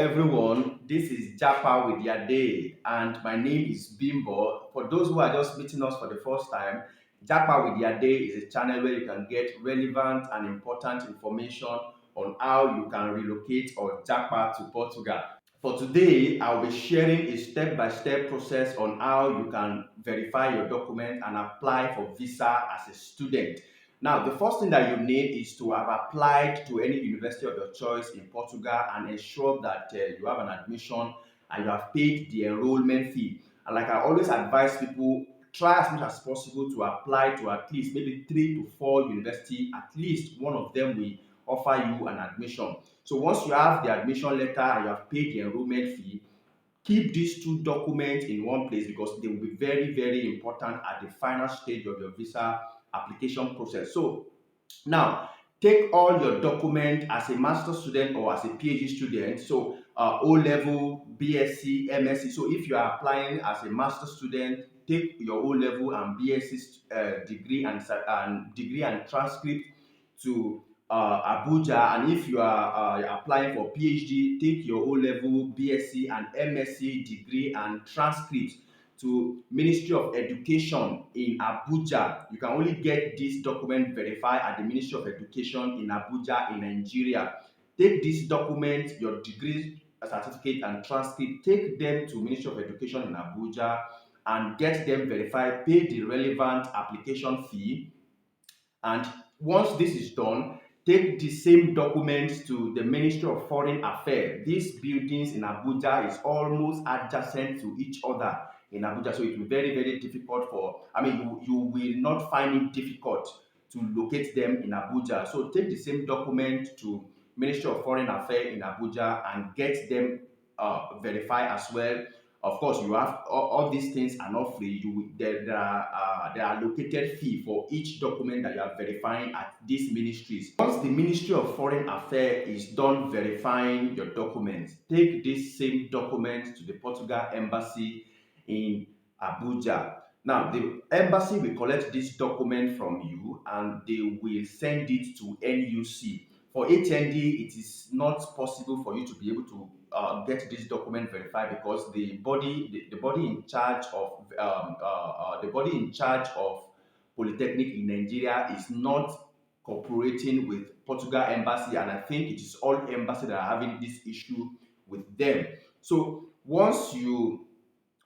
everyone, this is Japa with your day, and my name is Bimbo. For those who are just meeting us for the first time, Japa with your day is a channel where you can get relevant and important information on how you can relocate or Japa to Portugal. For today, I'll be sharing a step-by-step process on how you can verify your document and apply for visa as a student. Now, the first thing that you need is to have applied to any university of your choice in Portugal and ensure that you have an admission and you have paid the enrollment fee. And like I always advise people, try as much as possible to apply to at least maybe 3 to 4 universities. At least one of them will offer you an admission. So once you have the admission letter and you have paid the enrollment fee, keep these two documents in one place because they will be very, very important at the final stage of your visa application process. So now, take all your document as a master student or as a PhD student. So O level, BSc, MSc. So if you are applying as a master student, take your O level and BSc degree and transcript to Abuja. And if you are applying for PhD, take your O level, BSc, and MSc degree and transcript to Ministry of Education in Abuja. You can only get this document verified at the Ministry of Education in Abuja in Nigeria. Take this document, your degree certificate and transcript, take them to Ministry of Education in Abuja and get them verified, pay the relevant application fee, and once this is done, take the same documents to the Ministry of Foreign Affairs. These buildings in Abuja is almost adjacent to each other in Abuja, so it will be very, very difficult you will not find it difficult to locate them in Abuja. So take the same document to Ministry of Foreign Affairs in Abuja and get them verified as well. Of course, you have all these things are not free. There are allocated fee for each document that you are verifying at these ministries. Once the Ministry of Foreign Affairs is done verifying your documents, take this same document to the Portugal Embassy in Abuja. Now, the embassy will collect this document from you and they will send it to NUC. For HND, it is not possible for you to be able to get this document verified because the body in charge of polytechnic in Nigeria is not cooperating with Portugal Embassy, and I think it is all embassies that are having this issue with them. So once you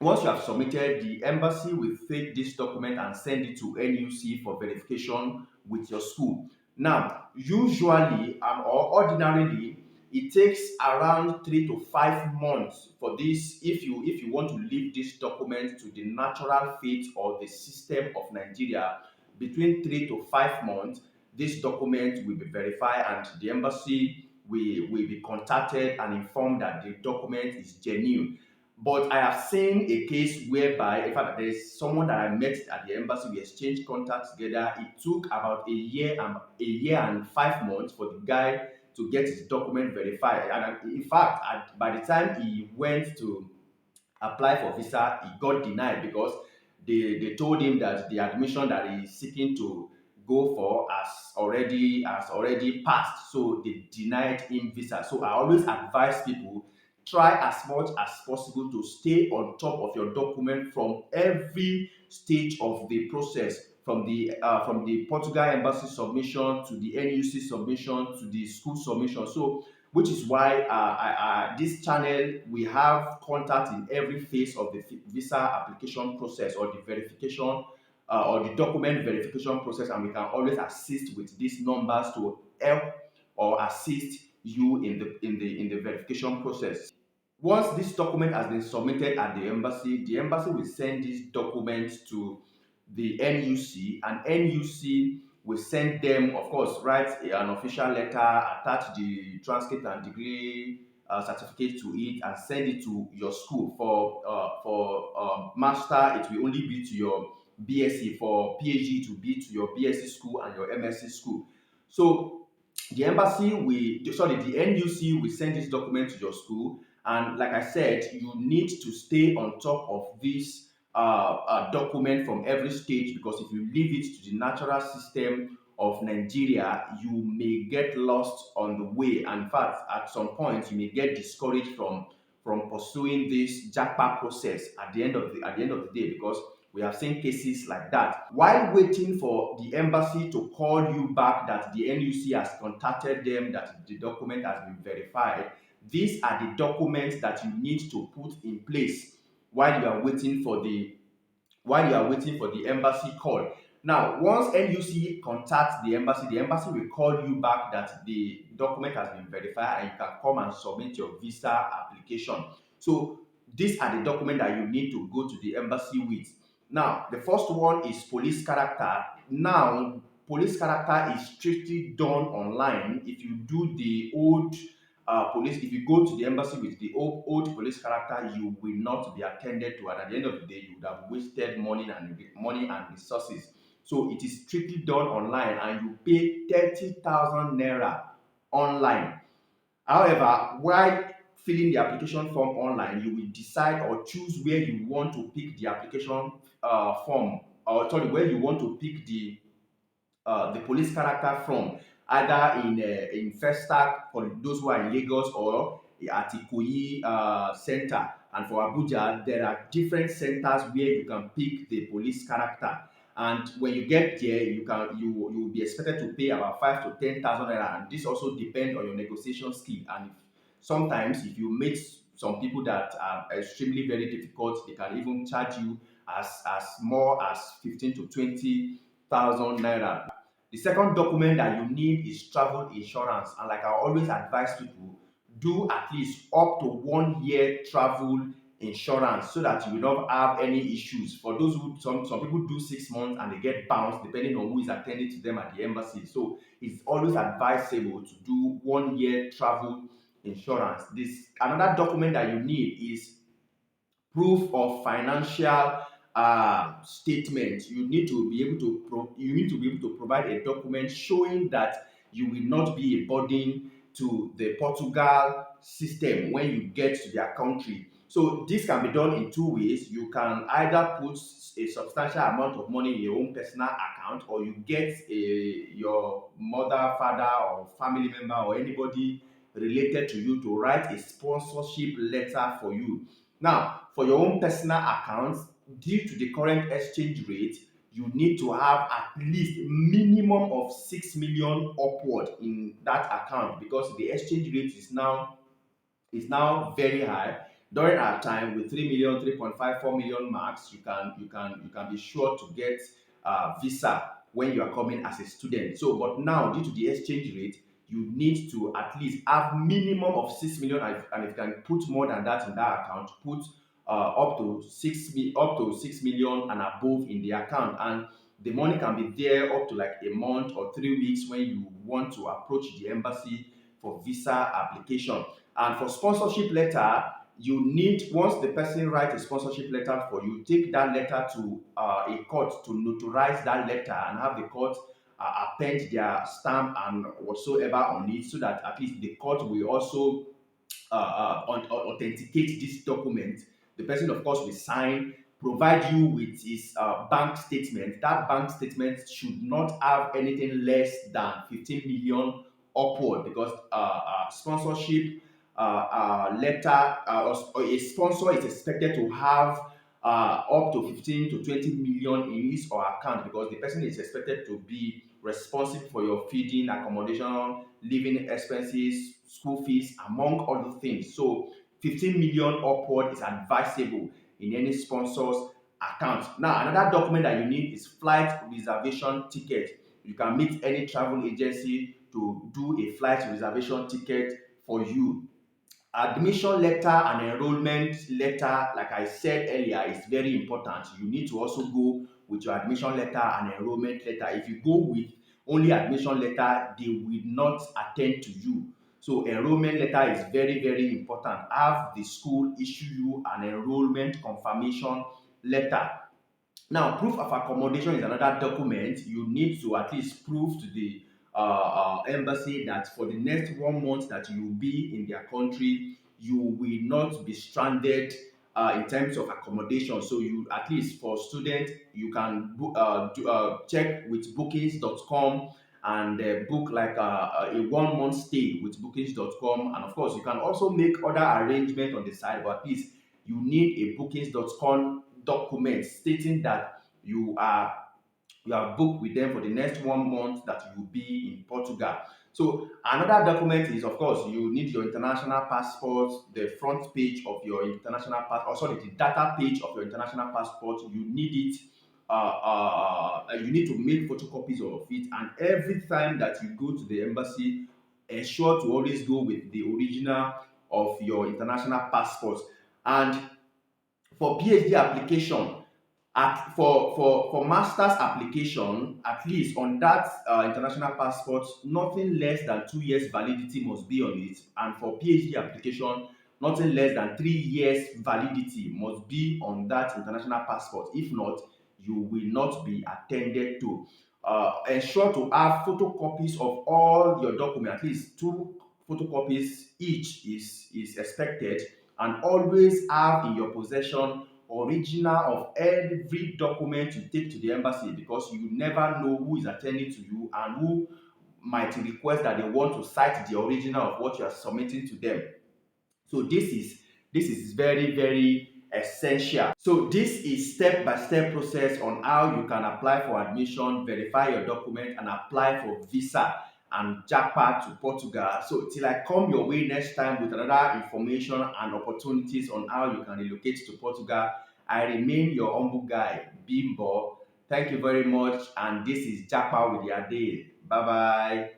have submitted, the embassy will take this document and send it to NUC for verification with your school. Now, usually or ordinarily, it takes around 3 to 5 months for this. If you want to leave this document to the natural fate or the system of Nigeria, between 3 to 5 months, this document will be verified and the embassy will be contacted and informed that the document is genuine. But I have seen a case whereby, in fact, there is someone that I met at the embassy. We exchanged contacts together. It took about a year and 5 months for the guy to get his document verified. And in fact, by the time he went to apply for visa, he got denied because they told him that the admission that he is seeking to go for has already passed. So they denied him visa. So I always advise people, try as much as possible to stay on top of your document from every stage of the process, from the Portugal Embassy submission to the NUC submission to the school submission. So which is why this channel, we have contact in every phase of the visa application process or the verification or the document verification process, and we can always assist with these numbers to help or assist you in the verification process. Once this document has been submitted at the embassy will send these documents to the NUC, and NUC will send them, of course, write an official letter, attach the transcript and degree certificate to it, and send it to your school. For master, it will only be to your BSc. For PhD, to be to your BSc school and your MSc school. So the NUC will send this document to your school, and like I said, you need to stay on top of this document from every stage, because if you leave it to the natural system of Nigeria, you may get lost on the way. And in fact, at some point, you may get discouraged from pursuing this JAPA process at the end of the day, because we have seen cases like that. While waiting for the embassy to call you back that the NUC has contacted them, that the document has been verified, these are the documents that you need to put in place while you are waiting for the embassy call. Now, once NUC contacts the embassy will call you back that the document has been verified and you can come and submit your visa application. So these are the documents that you need to go to the embassy with. Now, the first one is police character. Now, police character is strictly done online. If you do the old if you go to the embassy with the old police character, you will not be attended to, and at the end of the day, you would have wasted money and resources. So it is strictly done online, and you pay 30,000 naira online. However, while filling the application form online, you will decide or choose where you want to pick the application form, or sorry, where you want to pick the police character from, either in Festac for those who are in Lagos, or at Ikoyi Center. And for Abuja, there are different centers where you can pick the police character. And when you get there, you will be expected to pay about 5 to 10,000 naira. And this also depends on your negotiation skill. And sometimes, if you meet some people that are extremely very difficult, they can even charge you as more as 15 to 20,000 naira. The second document that you need is travel insurance. And like I always advise people, do at least up to 1 year travel insurance so that you will not have any issues. For those who, some people do 6 months and they get bounced depending on who is attending to them at the embassy. So it's always advisable to do 1 year travel insurance. This another document that you need is proof of financial statement. You need to be able to provide a document showing that you will not be a burden to the Portugal system when you get to their country. So this can be done in two ways. You can either put a substantial amount of money in your own personal account, or you get your mother, father, or family member, or anybody related to you to write a sponsorship letter for you. Now, for your own personal accounts, due to the current exchange rate, you need to have at least minimum of 6 million upward in that account, because the exchange rate is now very high. During our time, with 3 million, 3.5, 4 million marks, you can be sure to get visa when you are coming as a student. So, but now, due to the exchange rate, you need to at least have minimum of 6 million, and if you can put more than that in that account, put up to 6 million and above in the account. And the money can be there up to like a month or 3 weeks when you want to approach the embassy for visa application. And for sponsorship letter, you need, once the person writes a sponsorship letter for you, take that letter to a court to notarize that letter and have the court append their stamp and whatsoever on it, so that at least the court will also authenticate this document. The person, of course, will sign, provide you with his bank statement. That bank statement should not have anything less than 15 million upward, because sponsorship letter, or a sponsor is expected to have up to 15 to 20 million in his or her account, because the person is expected to be responsible for your feeding, accommodation, living expenses, school fees, among other things. So 15 million upward is advisable in any sponsor's account. Now, another document that you need is flight reservation ticket. You can meet any travel agency to do a flight reservation ticket for you. Admission letter and enrollment letter, like I said earlier, is very important. You need to also go with your admission letter and enrollment letter. If you go with only admission letter, they will not attend to you. So enrollment letter is very, very important. Have the school issue you an enrollment confirmation letter. Now, proof of accommodation is another document. You need to at least prove to the embassy that for the next 1 month that you will be in their country, you will not be stranded in terms of accommodation. So you, at least for students, you can check with bookings.com and book like a 1 month stay with bookings.com. And of course, you can also make other arrangements on the side, but at least you need a bookings.com document stating that you have booked with them for the next 1 month that you will be in Portugal. So another document is, of course, you need your international passport, the front page of your international passport, or sorry, the data page of your international passport. You need it. You need to make photocopies of it, and every time that you go to the embassy, ensure to always go with the original of your international passport. And for PhD application, for master's application, at least on that international passport, nothing less than 2 years validity must be on it. And for PhD application, nothing less than 3 years validity must be on that international passport. If not, you will not be attended to. Ensure to have photocopies of all your documents. At least two photocopies each is expected, and always have in your possession original of every document you take to the embassy, because you never know who is attending to you and who might request that they want to cite the original of what you are submitting to them. So this is very, very essential. So this is step-by-step process on how you can apply for admission, verify your document, and apply for visa and japa to Portugal. So till I come your way next time with another information and opportunities on how you can relocate to Portugal, I remain your humble guy, Bimbo. Thank you very much, and this is Japa with your day. Bye bye.